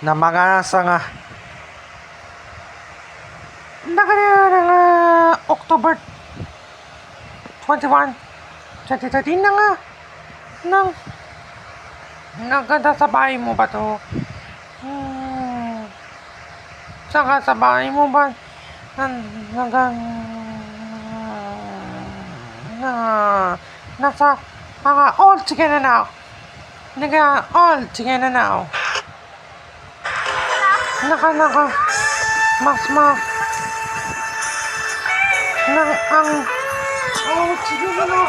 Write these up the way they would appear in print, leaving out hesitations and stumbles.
na mga nga October 21, 2013 na nga nang naganda sa bahay mo ba to? Saka sa bahay mo ba nasa mga all together now. All together now. Mas ang all together now.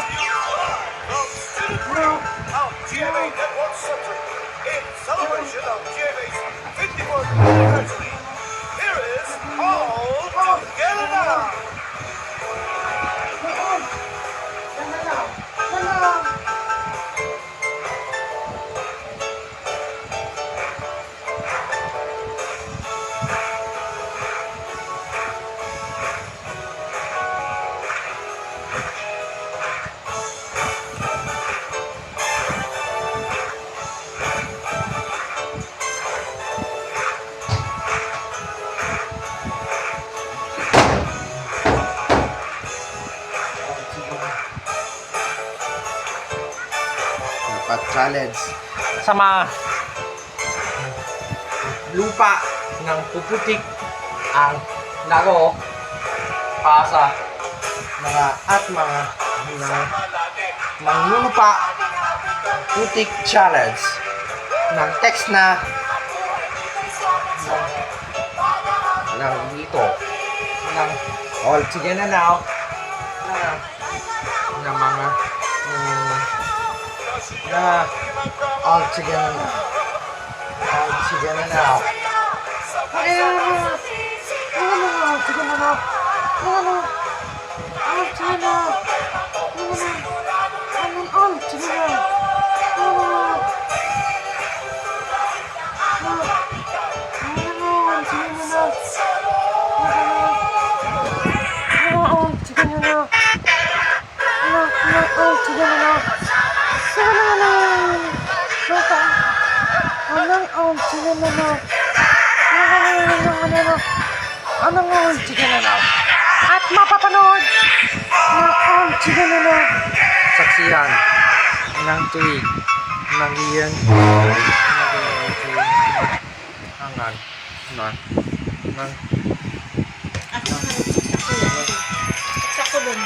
GMA Network Century in celebration of GMA's 54th anniversary. Here is All Together Now. Challenge sa mga lupa ng puputik ang laro para sa mga manglulupa putik challenge ng text na ng dito ng all together now na mga all together now. All together now. All together now. At mapapanood ng all together now. Saksiyan ng tuwig ng iyan hangan ng Sakto dun.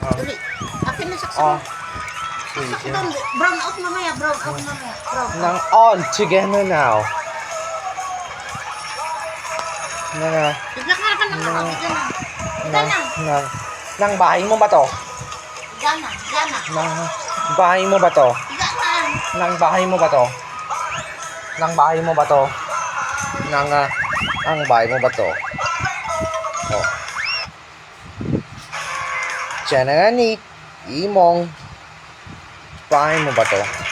Dali. Akin na sakto. Sakto dun. Brown out mamaya. Brown. ng all together now. Bigla ka na. Bigla na. Nang bahay mo ba to? Bigla na. Nang bahay mo ba to? Bigla na. Nang bahay mo ba to? Nang bahay mo ba to? Ang bahay mo ba to? Oh. Diyan na nga ni Imong bahay mo ba to?